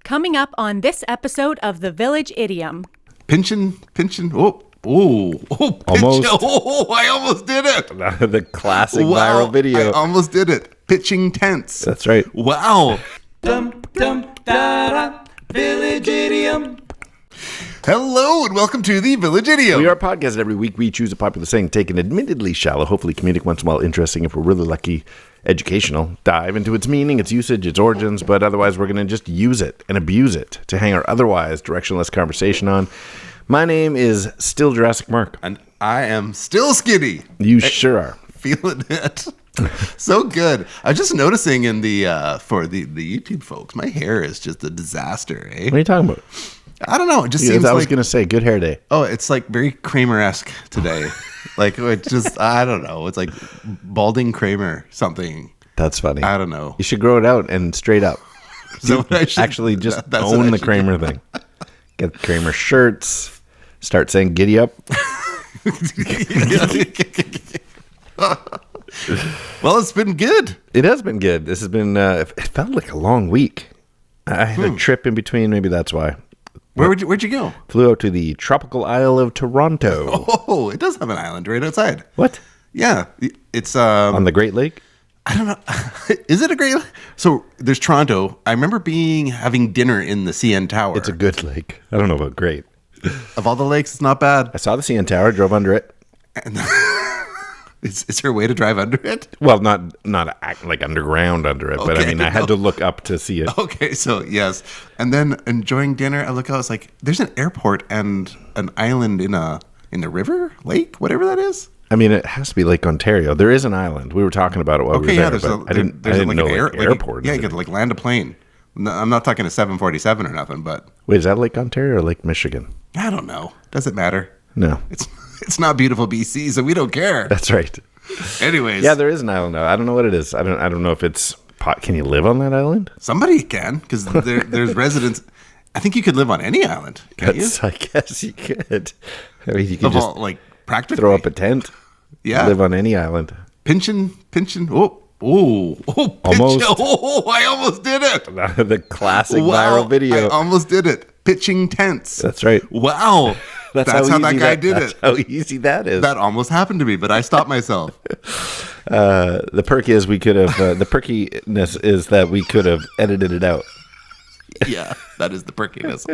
Coming up on this episode of the Village Idiom. Pinching. Oh, almost. Oh, I almost did it. The classic viral video. I almost did it. Pitching tents. That's right. Wow. Village Idiom. Hello and welcome to the Village Idiom. We are a podcast. Every week we choose a popular saying, take an admittedly shallow, hopefully comedic, once in a while interesting, if we're really lucky, educational, dive into its meaning, its usage, its origins, but otherwise we're going to just use it and abuse it to hang our otherwise directionless conversation on. My name is still Jurassic Mark. And I am still skinny. You sure are. Feeling it. So good. I was just noticing in the for the YouTube folks, my hair is just a disaster, eh? What are you talking about? I don't know. It just seems I was like... going to say, good hair day. Oh, it's like very Kramer-esque today. Like, it just, I don't know. It's like balding Kramer something. That's funny. I don't know. You should grow it out and straight up. So I should, actually just that's own the Kramer thing. Get Kramer shirts. Start saying giddy up. Well, it's been good. It has been good. This has been, it felt like a long week. I had a trip in between. Maybe that's why. Where'd you go? Flew out to the tropical isle of Toronto. Oh, it does have an island right outside. What? Yeah. It's on the Great Lake? I don't know. Is it a Great Lake? So there's Toronto. I remember having dinner in the CN Tower. It's a good lake. I don't know about great. Of all the lakes, it's not bad. I saw the CN Tower, drove under it. And is there a way to drive under it? Well, not like underground under it, but I mean, I had to look up to see it. Okay, so yes. And then enjoying dinner, I look out, it's like, there's an airport and an island in the river, lake, whatever that is. I mean, it has to be Lake Ontario. There is an island. We were talking about it while we were there, but I didn't know airport. Yeah, you could like land a plane. No, I'm not talking a 747 or nothing, but... Wait, is that Lake Ontario or Lake Michigan? I don't know. Does it matter? No. It's not beautiful BC, so we don't care. That's right. Anyways. Yeah, there is an island, though. I don't know what it is. I don't know if it's... Can you live on that island? Somebody can, because there's residents... I think you could live on any island, can't you? I guess you could. I mean, you could just practically throw up a tent. Yeah. Live on any island. Pinching. Oh, almost. Oh, I almost did it. The classic viral video. I almost did it. Pitching tents. That's right. Wow. That's how that guy did it. How easy that is. That almost happened to me, but I stopped myself. The perk is we could have, the perkiness is that we could have edited it out. Yeah, that is the perkiness.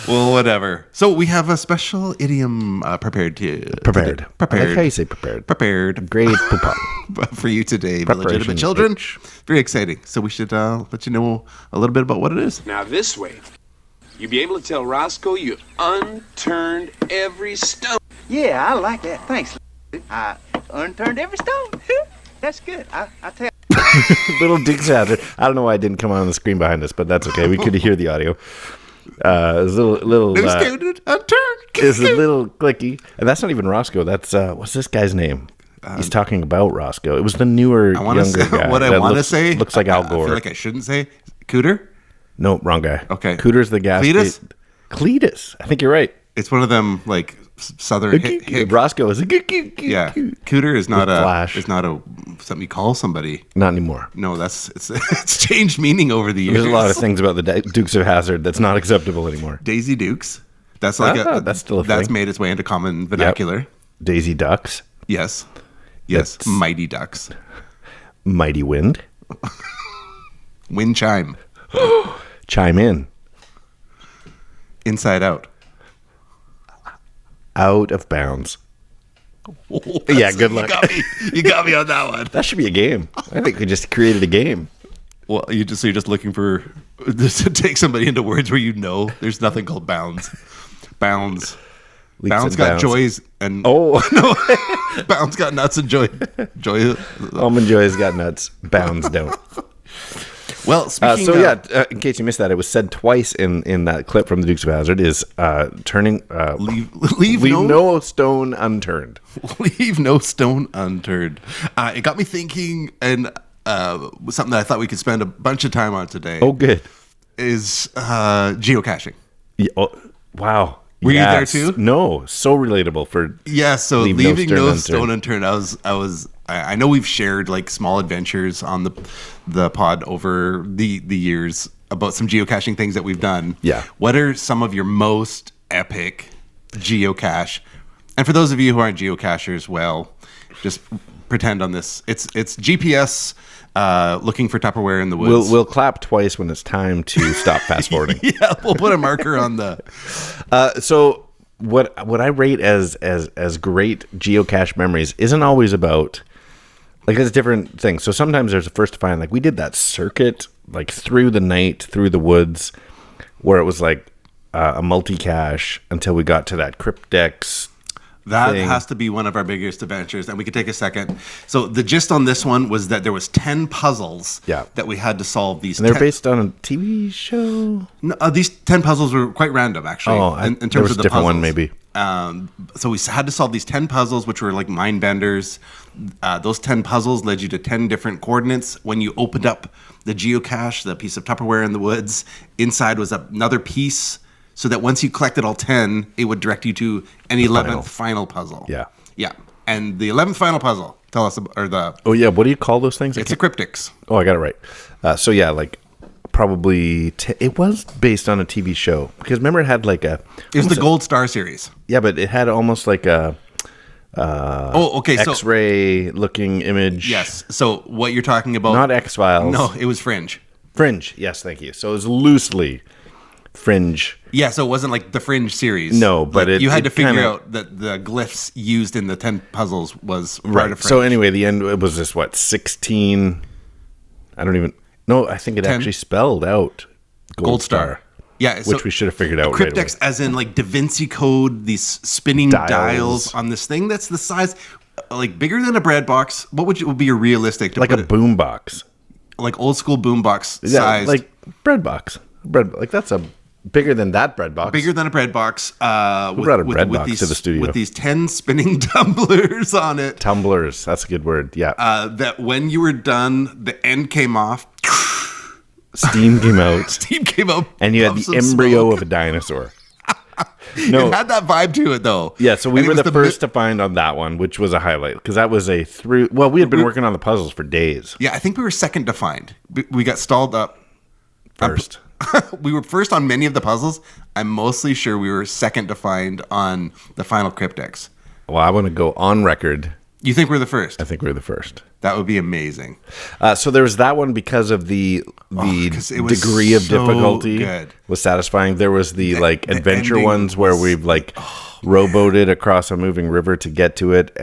Well, whatever. So we have a special idiom prepared. Prepared. I like how you say prepared. Prepared. Great poupon. For you today, Village Idiom children. Very exciting. So we should let you know a little bit about what it is. Now this way, you'll be able to tell Roscoe you unturned every stone. Yeah, I like that. Thanks. I unturned every stone. That's good. I tell you. Little Dukes Hazard. I don't know why it didn't come on the screen behind us, but that's okay. We could hear the audio. It was a little it's a little clicky. And that's not even Roscoe. That's, what's this guy's name? He's talking about Roscoe. It was the newer, younger guy. What I want to say. Looks like Al Gore. I feel like I shouldn't say. Cooter? No, wrong guy. Okay. Cooter's the guy. Cletus. I think you're right. It's one of them, like, southern Roscoe is a yeah. Cooter is not Flash. It's not something you call somebody. Not anymore. No, it's changed meaning over the years. There's a lot of things about the Dukes of Hazzard that's not acceptable anymore. Daisy Dukes. That's like that's still a thing. That's made its way into common vernacular. Yep. Daisy Ducks. Yes. That's Mighty Ducks. Mighty Wind. Wind chime. Chime in. Inside out. Out of bounds. Oh, yeah, good luck. You got me on that one. That should be a game. I think we just created a game. Well, you're just looking for to take somebody into words where you know there's nothing called bounds. Bounds. Bounds got joys and no. Bounds got nuts and joy. Almond Joy's got nuts. Bounds don't. Well, in case you missed that, it was said twice in that clip from the Dukes of Hazzard is turning leave no stone unturned. Leave no stone unturned. It got me thinking, and something that I thought we could spend a bunch of time on today. Oh, good. Is geocaching. Yeah, wow. Were you there too? No, so relatable for So leaving no stone unturned. I know we've shared like small adventures on the pod over the years, about some geocaching things that we've done. Yeah. What are some of your most epic geocache? And for those of you who aren't geocachers, well, just pretend on this. It's GPS looking for Tupperware in the woods. We'll clap twice when it's time to stop fast forwarding. Yeah, we'll put a marker on the. So what I rate as great geocache memories isn't always about, like, it's different things. So sometimes there's a first to find, like we did that circuit like through the night, through the woods, where it was like a multi-cache until we got to that cryptex. That thing. has to be one of our biggest adventures, and we could take a second. So the gist on this one was that there was 10 puzzles that we had to solve. These and they're based on a TV show? No, these 10 puzzles were quite random, actually, in terms there was of the a different puzzles. one, maybe. So we had to solve these 10 puzzles, which were like mind benders. Those 10 puzzles led you to 10 different coordinates. When you opened up the geocache, the piece of Tupperware in the woods, inside was another piece, so that once you collected all 10, it would direct you to an 11th final puzzle. Yeah. Yeah. And the 11th final puzzle, tell us, or the... Oh, yeah. What do you call those things? It's a cryptics. Oh, I got it right. So, yeah, like probably... it was based on a TV show. Because remember it had like a... It was the Gold Star series. Yeah, but it had almost like a... okay. X-ray looking image. Yes. So what you're talking about... Not X-Files. No, it was Fringe. Fringe. Yes, thank you. So it was loosely Fringe. Yeah, so it wasn't like the Fringe series. No, but like, you had to figure kinda, out that the glyphs used in the 10 puzzles was part right. of Fringe. So anyway, the end, it was this, 16... I don't even... No, I think it 10. actually spelled out Gold Star. Yeah, which we should have figured out right away. Cryptex, as in like Da Vinci Code, these spinning dials on this thing that's the size, like bigger than a bread box. What would be a realistic? Like a boom box. Like old school boom box Yeah, size. like bread box. Like that's a bigger than that bread box. Bigger than a bread box. We brought a bread box to the studio. With these 10 spinning tumblers on it. Tumblers, that's a good word, yeah. That when you were done, the end came off. Steam came out. Steam came out. And you had the embryo of a dinosaur. No, it had that vibe to it, though. Yeah, so we were the first to find on that one, which was a highlight. Because that was we had been working on the puzzles for days. Yeah, I think we were second to find. We got stalled up. First. We were first on many of the puzzles. I'm mostly sure we were second to find on the final cryptex. Well, I want to go on record. You think we're the first? I think we're the first. That would be amazing. So there was that one because of the degree of difficulty was satisfying. There was the adventure ones where we've rowboated across a moving river to get to it,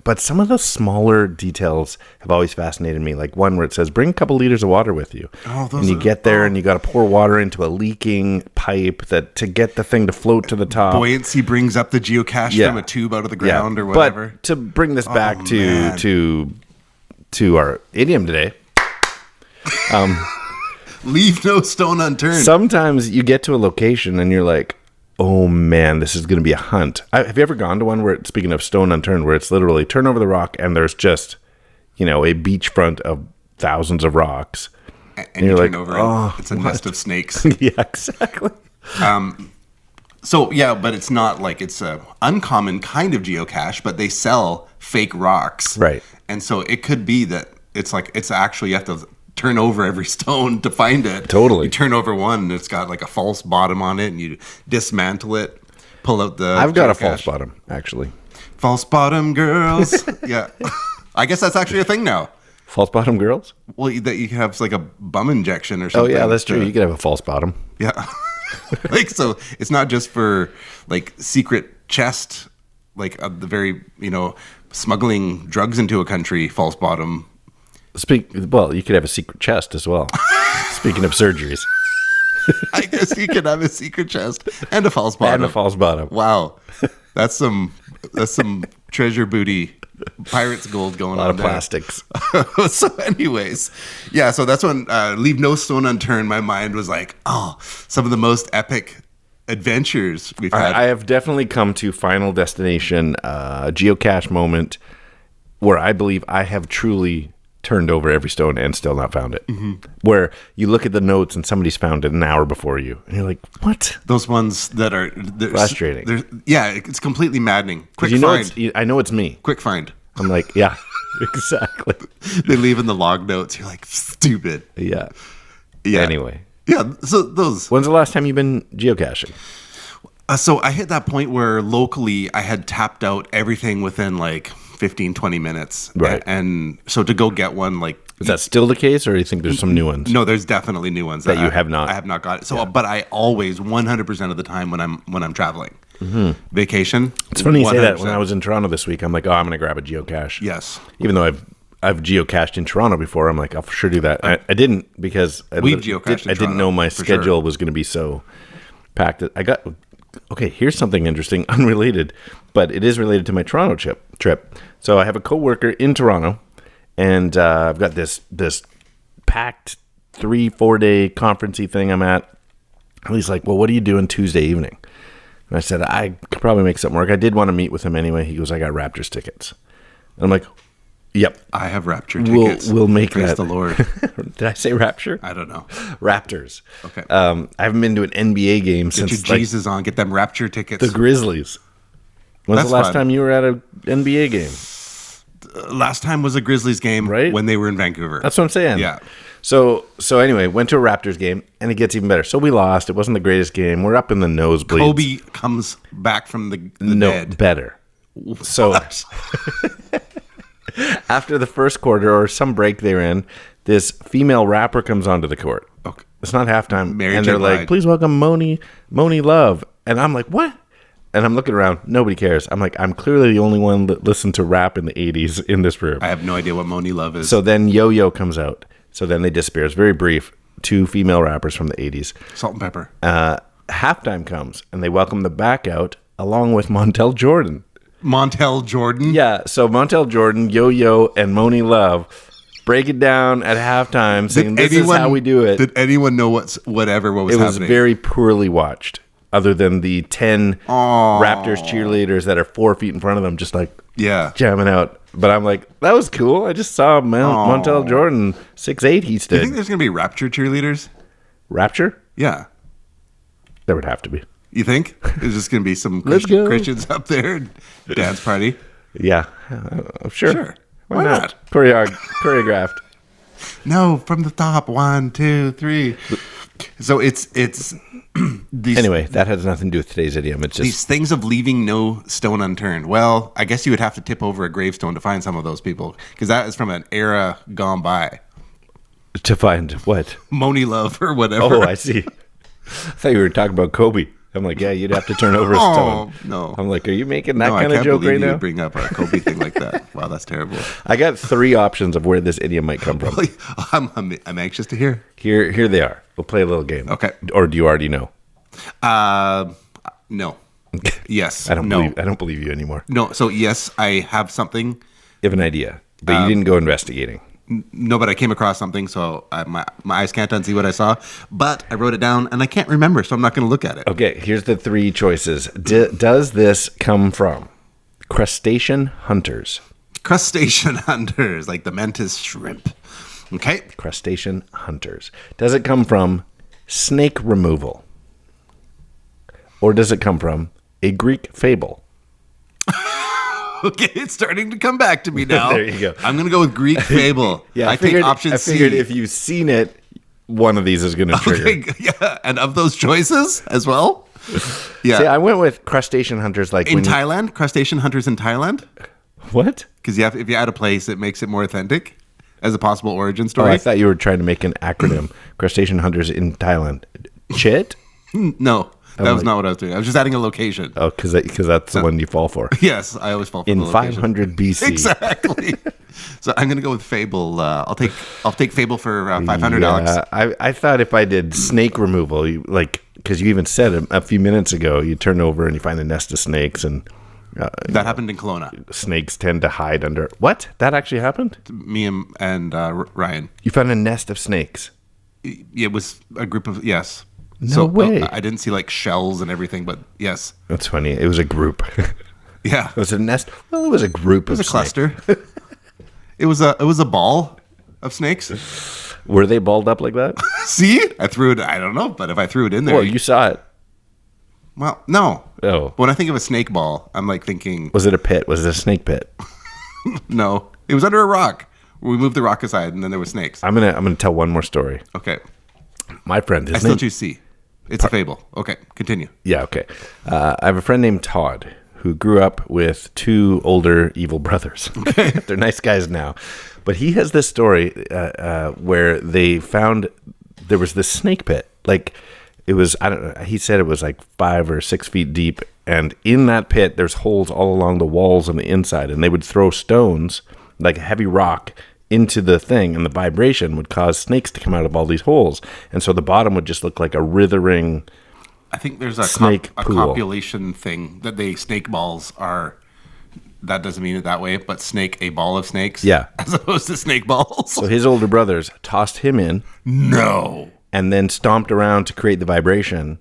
but some of the smaller details have always fascinated me. Like one where it says, "Bring a couple liters of water with you," and you get there and you got to pour water into a leaking pipe to get the thing to float to the top. Buoyancy brings up the geocache from a tube out of the ground or whatever. But to bring this back to our idiom today. Leave no stone unturned. Sometimes you get to a location and you're like, oh man, this is going to be a hunt. Have you ever gone to one where, speaking of stone unturned, where it's literally turn over the rock and there's just, a beachfront of thousands of rocks. And you're like, over and it's a nest of snakes. Yeah, exactly. So, yeah, but it's not like it's a uncommon kind of geocache, but they sell fake rocks. Right. And so it could be that it's actually, you have to turn over every stone to find it. Totally. You turn over one and it's got like a false bottom on it and you dismantle it, pull out the I've got a geocache. false bottom, actually. False bottom girls. Yeah. I guess that's actually a thing now. False bottom girls? Well, that you can have like a bum injection or something. Oh, yeah, that's true. You could have a false bottom. Yeah. So it's not just for like secret chest, like the very, smuggling drugs into a country, false bottom. Well, you could have a secret chest as well. Speaking of surgeries. I guess you could have a secret chest and a false bottom. And a false bottom. Wow. That's some treasure booty. Pirates gold going on. A lot of there. plastics. So anyways, yeah, so that's when Leave No Stone Unturned, my mind was like, some of the most epic adventures we've had. I have definitely come to Final Destination geocache moment where I believe I have truly turned over every stone and still not found it. Mm-hmm. Where you look at the notes and somebody's found it an hour before you. And you're like, what? Those ones that are... frustrating. Yeah, it's completely maddening. Quick find. I know it's me. Quick find. I'm like, yeah, exactly. They leave in the log notes. You're like, stupid. Yeah. Yeah. Anyway. Yeah, so those. When's the last time you've been geocaching? So I hit that point where locally I had tapped out everything within like 15, 20 minutes. Right. And so to go get one, like... Is that still the case, or do you think there's some new ones? No, there's definitely new ones. That you have not. I have not got it. So, but I always, 100% of the time when I'm traveling. Vacation. It's funny you say that. 100%. When I was in Toronto this week, I'm like, oh, I'm going to grab a geocache. Yes. Even though I've geocached in Toronto before, I'm like, I'll for sure do that. I didn't because We've geocached in I didn't Toronto, know my for schedule sure. was going to be so packed. Okay, here's something interesting, unrelated, but it is related to my Toronto trip. So I have a coworker in Toronto, and I've got this packed 3-4 day conferencey thing I'm at. And he's like, well, what are you doing Tuesday evening? And I said, I could probably make something work. I did want to meet with him anyway. He goes, I got Raptors tickets. And I'm like, yep. I have Rapture tickets. We'll make Praise that. the Lord. Did I say Rapture? I don't know. Raptors. Okay. I haven't been to an NBA game Get since your Jesus on. Get them Rapture tickets. the Grizzlies. When's That's the last fun. time you were at an NBA game? Last time was a Grizzlies game, Right? when they were in Vancouver. That's what I'm saying. Yeah. So anyway, went to a Raptors game, and it gets even better. So we lost. It wasn't the greatest game. We're up in the nosebleeds. Kobe comes back from the dead. Better. So after the first quarter or some break they're in, this female rapper comes onto the court. Okay. It's not halftime. Mary and J. they're like, Blige. please welcome Moni Love. And I'm like, what? And I'm looking around. Nobody cares. I'm like, I'm clearly the only one that listened to rap in the 80s in this room. I have no idea what Moni Love is. So then Yo-Yo comes out. So then they disappear. It's very brief. 2 female rappers from the 80s. Salt and Pepper. Halftime comes, and they welcome them back out along with Montel Jordan. Montel Jordan. Yeah, so Montel Jordan, Yo-Yo, and Moni Love break it down at halftime, saying, this is how we do it. Did anyone know what was It was happening? very poorly watched, other than the 10 Raptors cheerleaders that are 4 feet in front of them, just like jamming out. But I'm like, that was cool. I just saw Montel Jordan, 6'8" he Do you stood. think there's going to be Rapture cheerleaders? Rapture? Yeah. There would have to be. You think? There's just going to be some Let's go. Christians up there, dance party? Yeah, sure. Sure. Why not? Choreographed. No, from the top. 1, 2, 3. So it's these, Anyway, that has nothing to do with today's idiom. It's just these things of leaving no stone unturned. Well, I guess you would have to tip over a gravestone to find some of those people, because that is from an era gone by. to find what? Moni Love or whatever. Oh, I see. I thought you were talking about Kobe. I'm like, yeah, you'd have to turn over a stone. No. I'm like, are you making that No, kind I of can't joke believe right you now? would bring up a Kobe thing like that. Wow, that's terrible. I got 3 options of where this idiom might come from. I'm anxious to hear. Here they are. We'll play a little game. Okay. Or do you already know? No. Yes. I don't believe you anymore. No. So yes, I have something. You have an idea, but you didn't go investigating. No, but I came across something, so my eyes can't unsee what I saw. But I wrote it down, and I can't remember, so I'm not going to look at it. Okay, here's the 3 choices. Does this come from crustacean hunters? Crustacean hunters, like the mantis shrimp. Okay. Crustacean hunters. Does it come from snake removal? Or does it come from a Greek fable? Okay, it's starting to come back to me now. There you go. I'm going to go with Greek fable. Yeah, I take option I C. figured if you've seen it, one of these is going to trigger. Okay, yeah, and of those choices as well. Yeah. See, I went with crustacean hunters like In when you- Thailand, crustacean hunters in Thailand, What? because if you add a place, it makes it more authentic as a possible origin Oh, story. I thought you were trying to make an acronym. Crustacean hunters in Thailand. Chit? No, that was not what I was doing. I was just adding a location. Oh, because that's the one you fall for. Yes, I always fall for In the location. 500 BC. Exactly. So I'm going to go with fable. I'll take fable for $500, Alex. I thought if I did snake removal, because you even said a few minutes ago, you turn over and you find a nest of snakes, and That happened in Kelowna. snakes tend to hide under. What? That actually happened? Me and Ryan. You found a nest of snakes. It was a group of yes. No way. I didn't see like shells and everything, but yes. That's funny. It was a group. Yeah. Was it a nest? Well, it was a group It was of a cluster. It was a ball of snakes. Were they balled up like that? See? I threw it. I don't know, but if I threw it in there. Well, you saw it. Well, no. Oh. When I think of a snake ball, I'm like thinking, Was it a pit? Was it a snake pit? no. It was under a rock. We moved the rock aside, and then there were snakes. I'm gonna tell one more story. Okay. My friend, I still choose C. It's a fable. Okay, continue. Yeah, okay. I have a friend named Todd who grew up with 2 older evil brothers. They're nice guys now. But he has this story where they found there was this snake pit. Like, it was, I don't know, he said it was like 5 or 6 feet deep. And in that pit, there's holes all along the walls on the inside. And they would throw stones, like heavy rock, into the thing, and the vibration would cause snakes to come out of all these holes. And so the bottom would just look like a writhing I think there's a snake pool. copulation thing that snake balls are. That doesn't mean it that way, but snake, a ball of snakes. Yeah. As opposed to snake balls. So his older brothers tossed him in. No. And then stomped around to create the vibration.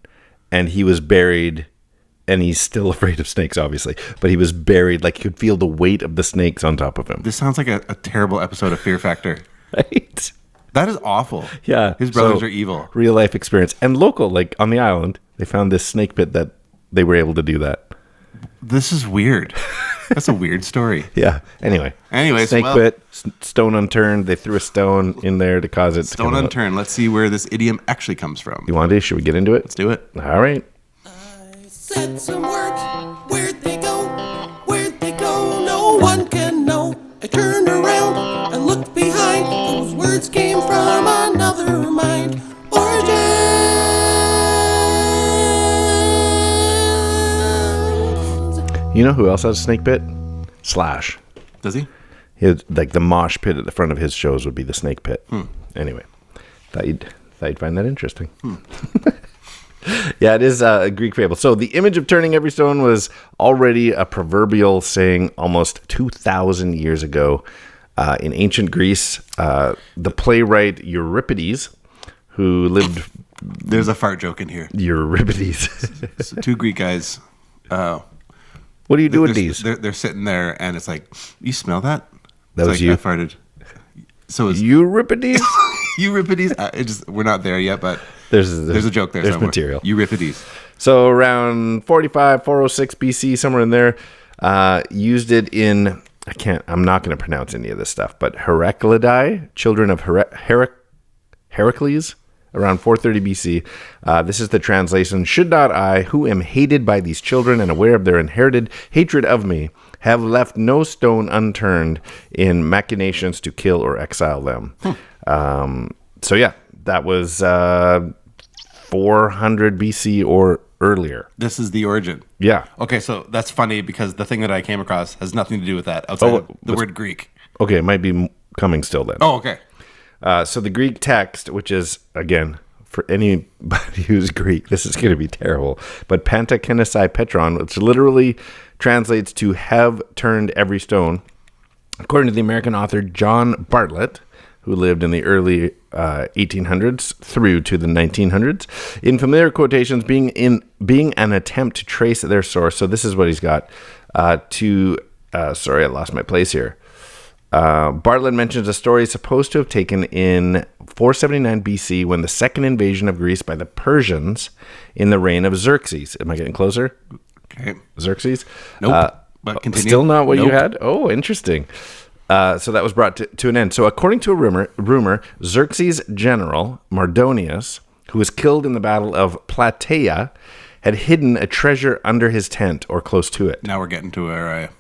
And he was buried. And he's still afraid of snakes, obviously. But he was buried, like he could feel the weight of the snakes on top of him. This sounds like a terrible episode of Fear Factor. Right? That is awful. Yeah. His brothers So, are evil. Real life experience. And local, like on the island, they found this snake pit that they were able to do that. This is weird. That's a weird story. Yeah. Anyways, snake pit, stone unturned. They threw a stone in there to cause it to Stone unturned. Let's see where this idiom actually comes from. You want to? Should we get into it? Let's do it. All right. Said some words, where'd they go? Where'd they go? No one can know. I turned around and looked behind. Those words came from another mind. Origins. You know who else has a snake pit? Slash. Does he? He had, like the mosh pit at the front of his shows would be the snake pit. Anyway, thought you'd find that interesting. Yeah, it is a Greek fable. So the image of turning every stone was already a proverbial saying almost 2,000 years ago. In ancient Greece, the playwright Euripides, who lived... There's a fart joke in here. Euripides. So 2 Greek guys. What do you do with these? They're sitting there, and it's like, you smell that? That was you? I farted. So it's Euripides? Euripides. We're not there yet, but there's a joke there. There's somewhere. material. Euripides. So around 45, 406 BC, somewhere in there, used it in, I'm not going to pronounce any of this stuff, but Heraclidae, children of Heracles, around 430 BC. This is the translation. Should not I, who am hated by these children and aware of their inherited hatred of me, have left no stone unturned in machinations to kill or exile them. So yeah, that was 400 BC or earlier. This is the origin. Yeah. Okay, so that's funny because the thing that I came across has nothing to do with that outside of the word Greek. Okay, it might be coming still then. Oh, okay. So the Greek text, which is, again, for anybody who's Greek, this is going to be terrible, but pantakenesai petron, which literally translates to have turned every stone, according to the American author John Bartlett, who lived in the early 1800s through to the 1900s, in familiar quotations being an attempt to trace their source. So this is what he's got sorry, I lost my place here. Bartlett mentions a story supposed to have taken in 479 BC when the second invasion of Greece by the Persians in the reign of Xerxes. Am I getting closer? Okay. Xerxes? Nope. But continue. Still not what you Nope. had? Oh, interesting. So that was brought to an end. So according to a rumor, Xerxes' general, Mardonius, who was killed in the Battle of Plataea, had hidden a treasure under his tent or close to it. Now we're getting to where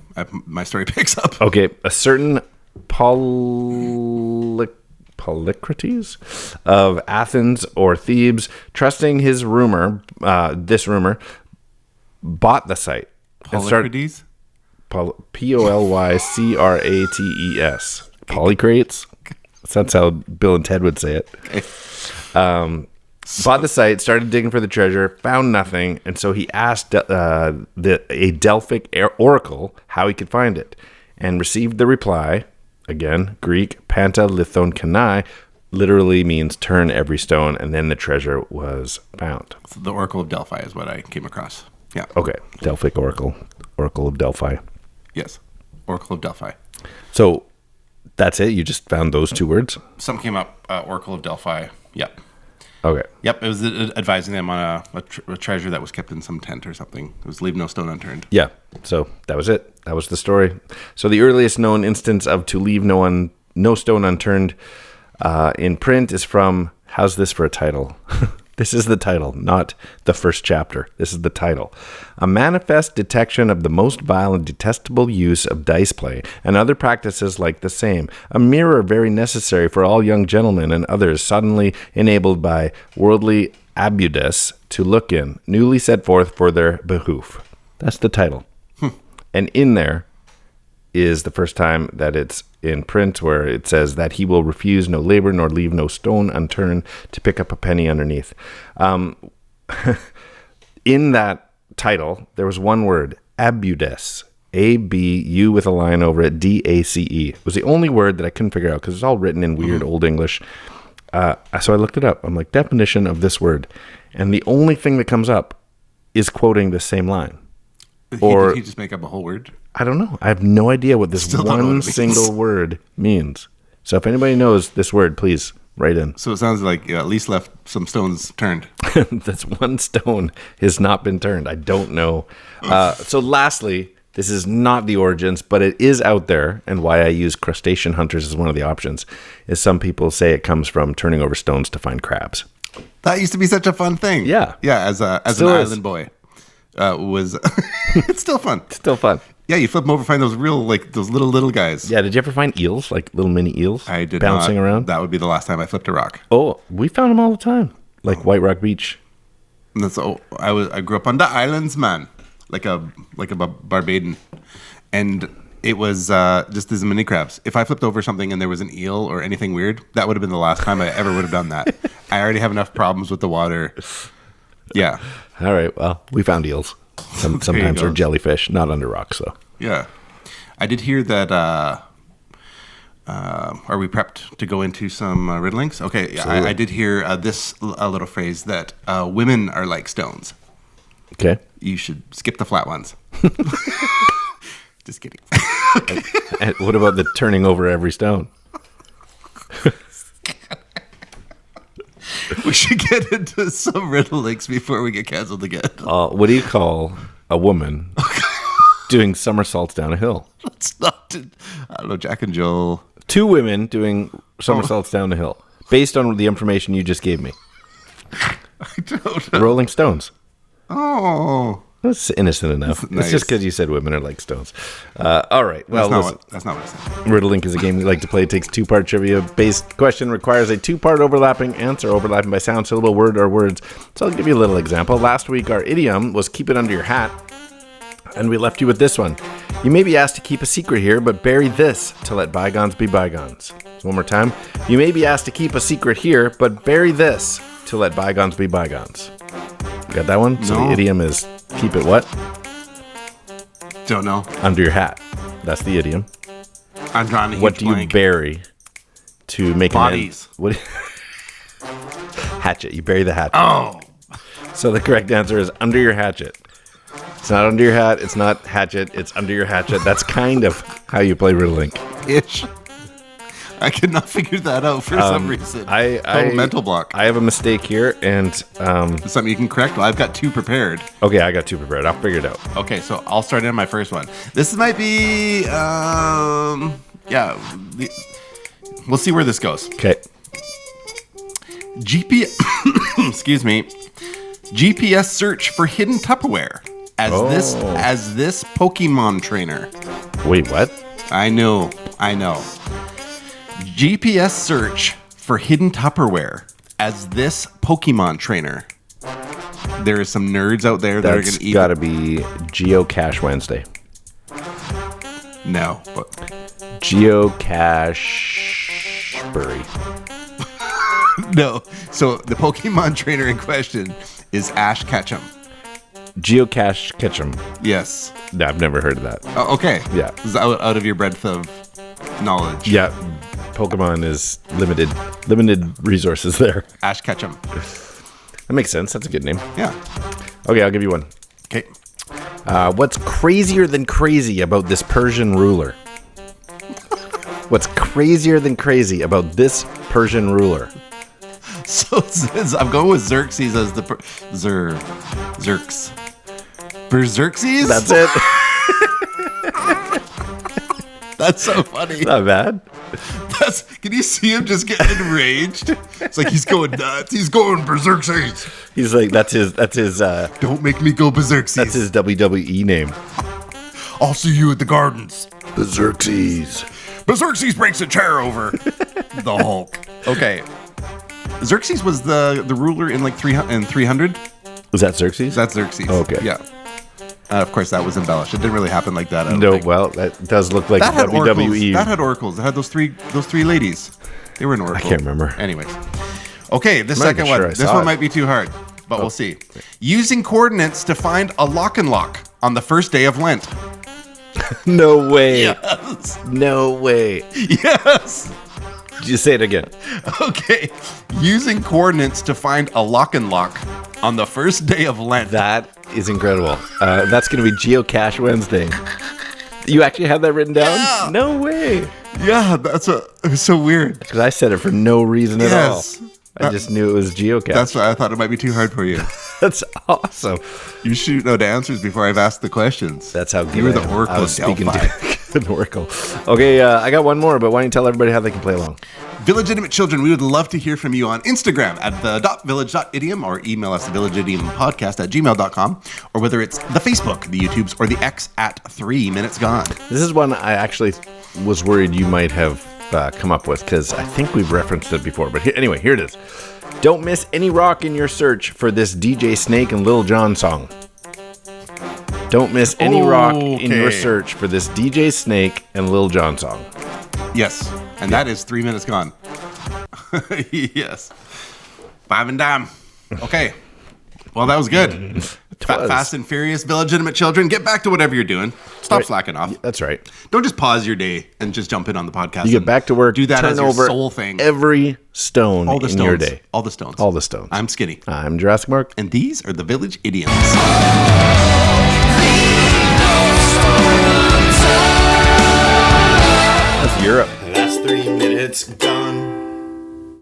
my story picks up. Okay, a certain Polycrates of Athens or Thebes, trusting his rumor, bought the site. Polycrates? Polycrates. Polycrates? That's how Bill and Ted would say it. Okay. Bought the site, started digging for the treasure, found nothing, and so he asked a Delphic oracle how he could find it, and received the reply, again, Greek, panta lithon kanai, literally means turn every stone, and then the treasure was found. So the Oracle of Delphi is what I came across. Yeah. Okay, Delphic oracle of Delphi. Yes. Oracle of Delphi. So that's it? You just found those 2 words? Something came up, Oracle of Delphi. Yep. Okay. Yep, it was advising them on a treasure that was kept in some tent or something. It was Leave No Stone Unturned. Yeah, so that was it. That was the story. So the earliest known instance of to leave no stone unturned in print is from How's this for a title? This is the title, not the first chapter. This is the title. A manifest detection of the most vile and detestable use of dice play and other practices like the same. A mirror very necessary for all young gentlemen and others suddenly enabled by worldly abudus to look in, newly set forth for their behoof. That's the title. And in there is the first time that it's in print where it says that he will refuse no labor nor leave no stone unturned to pick up a penny underneath. In that title, there was one word, abudus, A-B-U with a line over it, D-A-C-E. It was the only word that I couldn't figure out because it's all written in weird old English. So I looked it up. I'm like, definition of this word. And the only thing that comes up is quoting the same line. Did he just make up a whole word? I don't know. I have no idea what this one single word means. So if anybody knows this word, please write in. So it sounds like you at least left some stones turned. That's one stone has not been turned. I don't know. So lastly, this is not the origins, but it is out there. And why I use crustacean hunters as one of the options is some people say it comes from turning over stones to find crabs. That used to be such a fun thing. Yeah. Yeah, as an island boy. Was it's still fun. Still fun. Yeah, you flip them over, find those real, like, those little guys. Yeah, did you ever find eels, like little mini eels? I did bouncing not. around? That would be the last time I flipped a rock. Oh, we found them all the time, like White Rock Beach. And that's I grew up on the islands, man, like a Barbadian, and it was just these mini crabs. If I flipped over something and there was an eel or anything weird, that would have been the last time I ever would have done that. I already have enough problems with the water. Yeah. All right. Well, we found eels. Sometimes they're jellyfish, not under rocks, though. Yeah. I did hear that. Are we prepped to go into some riddlings? Okay. Yeah, I did hear this little phrase that women are like stones. Okay. You should skip the flat ones. Just kidding. And what about the turning over every stone? We should get into some riddlings before we get canceled again. What do you call a woman doing somersaults down a hill? Let's not. I don't know, Jack and Jill. Two women doing somersaults down a hill, based on the information you just gave me. I don't know. Rolling Stones. Oh. That's innocent enough. That's nice. It's just because you said women are like stones. All right. Well, that's not what I said. Riddle-Link is a game we like to play. It takes two-part trivia-based question, requires a two-part overlapping answer, overlapping by sound, syllable, word, or words. So I'll give you a little example. Last week, our idiom was keep it under your hat, and we left you with this one. You may be asked to keep a secret here, but bury this to let bygones be bygones. So one more time. You may be asked to keep a secret here, but bury this to let bygones be bygones. You got that one? So the idiom is keep it what? Don't know. Under your hat. That's the idiom. I'm drawing a huge What do you blank. bury to make Bodies. an end? What? Hatchet. You bury the hatchet. Oh. So the correct answer is under your hatchet. It's not under your hat. It's not hatchet. It's under your hatchet. That's kind of how you play Riddle-Link. Ish. I could not figure that out for some reason. Total mental block. I have a mistake here, and Something you can correct? Well, I've got two prepared. okay, I got two prepared. I'll figure it out. Okay, so I'll start in my first one. This might be, we'll see where this goes. Okay. Excuse me. GPS search for hidden Tupperware as this Pokemon trainer. Wait, what? I know. GPS search for hidden Tupperware as this Pokemon trainer. There are some nerds out there that are going That's to eat. got to be Geocache Wednesday. No. But Geocachebury. no. So the Pokemon trainer in question is Ash Ketchum. Geocache Ketchum. Yes. No, I've never heard of that. Oh, okay. Yeah. This is out of your breadth of knowledge. Yeah, Pokemon is limited resources there. Ash Ketchum. That makes sense. That's a good name. Yeah. Okay, I'll give you one. Okay. What's crazier than crazy about this Persian ruler? What's crazier than crazy about this Persian ruler? So it says, I'm going with Xerxes as the Xerx. Berserxes? That's it. That's so funny. Not bad. Can you see him just getting enraged? It's like he's going nuts. He's going berserksies. He's like, that's his Don't make me go berserksies. that's his WWE name. I'll see you at the gardens. Xerxes. Xerxes breaks a chair over. The Hulk. Okay. Xerxes was the ruler in like 300. Was that Xerxes? That's Xerxes. Okay. Yeah. Of course, that was embellished. It didn't really happen like that. I don't No, think. well, that does look like That had oracles. WWE. That had oracles. That had those three ladies. They were an oracle. I can't remember. Anyways. Okay, the not second even sure one. I This saw one it. might be too hard, but we'll see. Using coordinates to find a lock and lock on the first day of Lent. No way. Yes. No way. Yes. Just say it again. Okay. Using coordinates to find a lock and lock on the first day of Lent. That is incredible. That's going to be Geocache Wednesday. You actually have that written down? Yeah. No way. Yeah, it's so weird. Because I said it for no reason at all. Yes. I just knew it was Geocache. That's why I thought it might be too hard for you. That's awesome. You should know the answers before I've asked the questions. That's how good You were I the am. Oracle I was of speaking Delphi. to an Oracle. Okay, I got one more, but why don't you tell everybody how they can play along? Village Idiom children, we would love to hear from you on Instagram at the.village.idiom or email us at thevillageidiompodcast@gmail.com, or whether it's the Facebook, the YouTubes, or the X at 3 Minutes Gone. This is one I actually was worried you might have come up with, because I think we've referenced it before. But anyway, here it is. Don't miss any rock in your search for this DJ Snake and Lil Jon song. Don't miss any rock in your Okay. search for this DJ Snake and Lil Jon song. Yes, and that is 3 Minutes Gone. Yes. 5 and dime. Okay. Well, that was good. was. Fast and Furious, Village Idiom children, get back to whatever you're doing. Stop Right. slacking off. That's right. Don't just pause your day and just jump in on the podcast. You get and back to work. Do that turn as your over soul thing. every stone All the in stones. your day. All the stones. All the stones. I'm Skinny. I'm Jurassic Mark. And these are the Village Idioms. That's Europe. That's 3 minutes gone.